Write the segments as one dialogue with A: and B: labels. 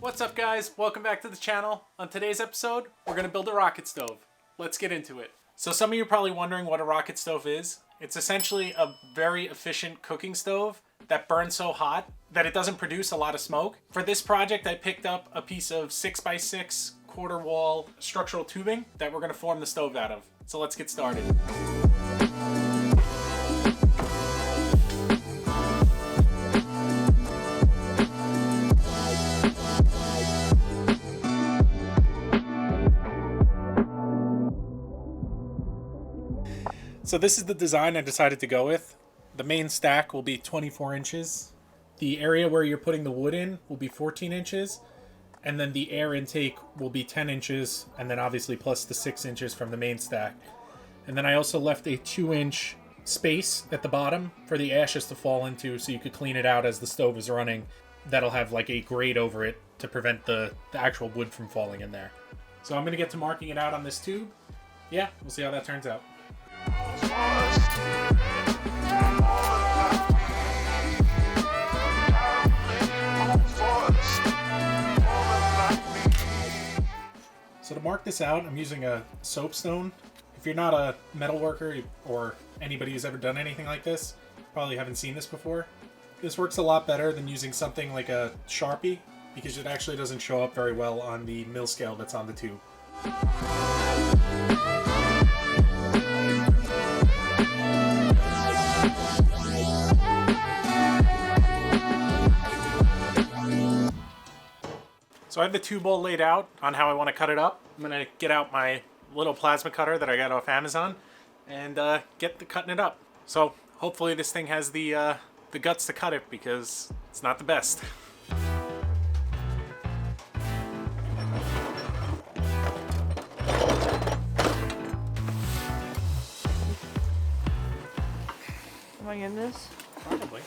A: What's up guys? Welcome back to the channel. On today's episode, we're gonna build a rocket stove. Let's get into it. So some of you are probably wondering what a rocket stove is. It's essentially a very efficient cooking stove that burns so hot that it doesn't produce a lot of smoke. For this project, I picked up a piece of 6x6 quarter wall structural tubing that we're gonna form the stove out of. So let's get started. So this is the design I decided to go with. The main stack will be 24 inches. The area where you're putting the wood in will be 14 inches. And then the air intake will be 10 inches. And then obviously plus the 6 inches from the main stack. And then I also left a 2-inch space at the bottom for the ashes to fall into so you could clean it out as the stove is running. That'll have like a grate over it to prevent the actual wood from falling in there. So I'm going to get to marking it out on this tube. Yeah, we'll see how that turns out. So to mark this out, I'm using a soapstone. If you're not a metal worker or anybody who's ever done anything like this, probably haven't seen this before. This works a lot better than using something like a Sharpie because it actually doesn't show up very well on the mill scale that's on the tube. So I have the tube all laid out on how I want to cut it up. I'm going to get out my little plasma cutter that I got off Amazon and get to cutting it up. So hopefully this thing has the guts to cut it because it's not the best.
B: Am I in this?
A: Probably.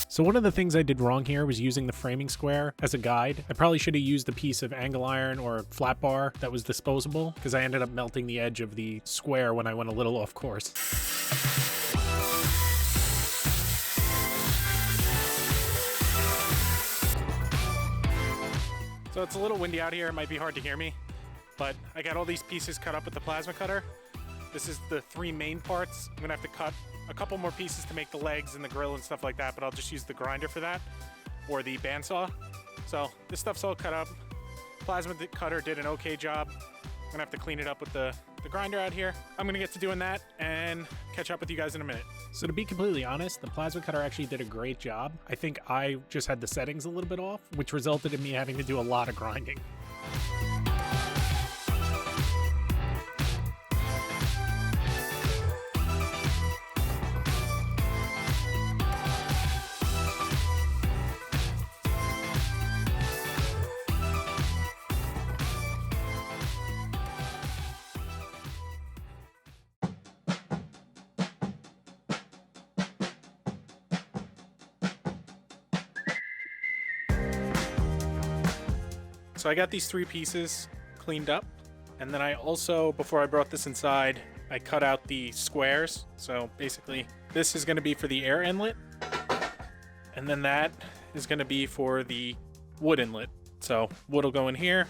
A: So one of the things I did wrong here was using the framing square as a guide. I probably should have used a piece of angle iron or flat bar that was disposable because I ended up melting the edge of the square when I went a little off course. So it's a little windy out here, it might be hard to hear me, but I got all these pieces cut up with the plasma cutter. This is the 3 main parts. I'm gonna have to cut a couple more pieces to make the legs and the grill and stuff like that, but I'll just use the grinder for that, or the bandsaw. So this stuff's all cut up. Plasma cutter did an okay job. I'm gonna have to clean it up with the grinder out here. I'm gonna get to doing that and catch up with you guys in a minute. So to be completely honest, the plasma cutter actually did a great job. I think I just had the settings a little bit off, which resulted in me having to do a lot of grinding. So I got these 3 pieces cleaned up, and then I also, before I brought this inside, I cut out the squares. So basically this is going to be for the air inlet, and then that is going to be for the wood inlet. So wood will go in here,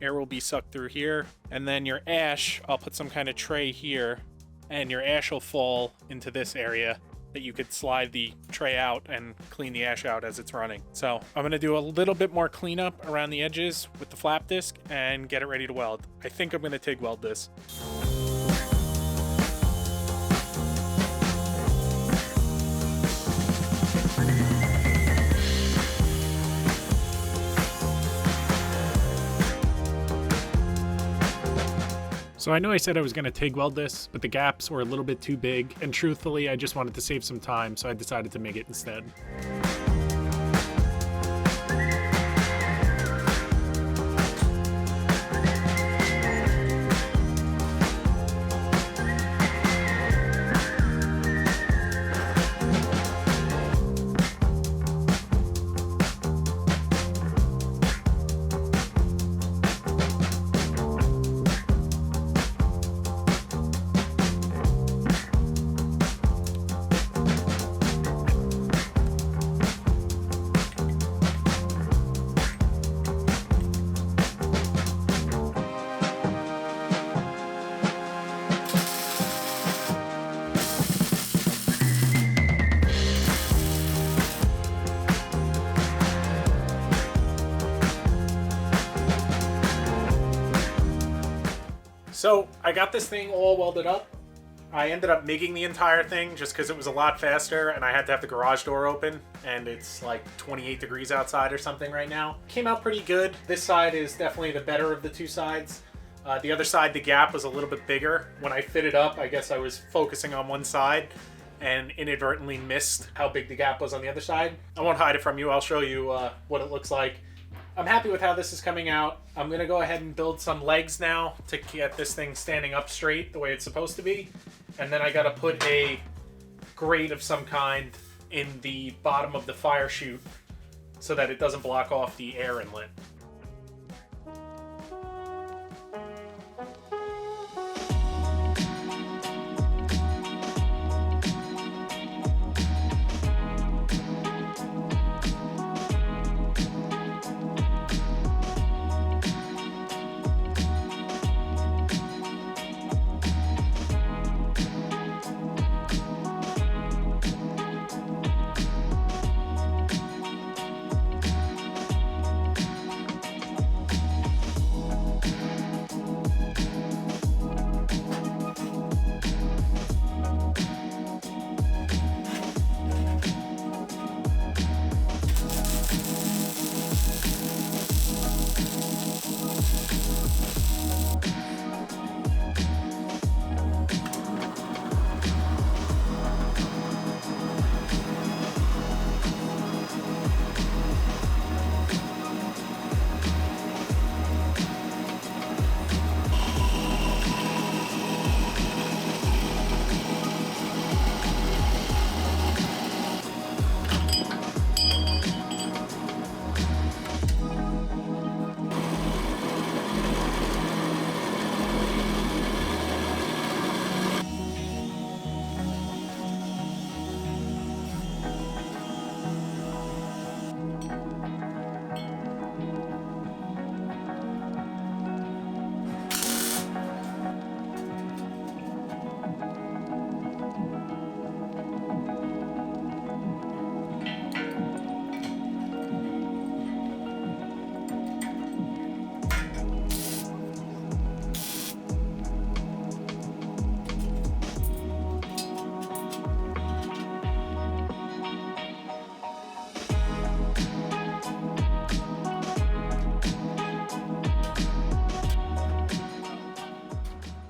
A: air will be sucked through here, and then your ash, I'll put some kind of tray here, and your ash will fall into this area that you could slide the tray out and clean the ash out as it's running. So I'm gonna do a little bit more cleanup around the edges with the flap disc and get it ready to weld. I think I'm gonna TIG weld this. So I know I said I was going to TIG weld this, but the gaps were a little bit too big, and truthfully I just wanted to save some time, so I decided to make it instead. So I got this thing all welded up. I ended up MIGging the entire thing just because it was a lot faster and I had to have the garage door open, and it's like 28 degrees outside or something right now. Came out pretty good. This side is definitely the better of the two sides. The other side, the gap was a little bit bigger. When I fit it up, I guess I was focusing on one side and inadvertently missed how big the gap was on the other side. I won't hide it from you. I'll show you what it looks like. I'm happy with how this is coming out. I'm gonna go ahead and build some legs now to get this thing standing up straight the way it's supposed to be. And then I gotta put a grate of some kind in the bottom of the fire chute so that it doesn't block off the air inlet.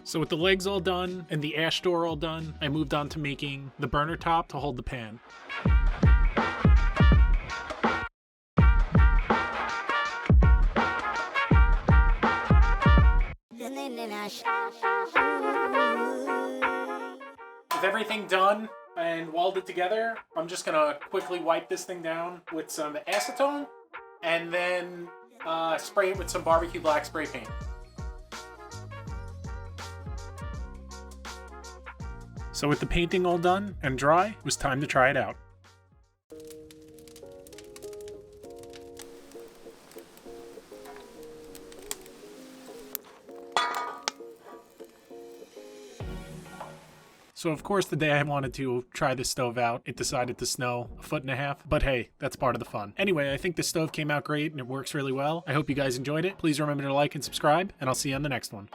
A: So with the legs all done and the ash door all done, I moved on to making the burner top to hold the pan. With everything done and welded together, I'm just gonna quickly wipe this thing down with some acetone and then spray it with some barbecue black spray paint. So with the painting all done and dry, it was time to try it out. So of course the day I wanted to try this stove out, it decided to snow 1.5 feet, but hey, that's part of the fun. Anyway, I think the stove came out great and it works really well. I hope you guys enjoyed it. Please remember to like and subscribe, and I'll see you on the next one.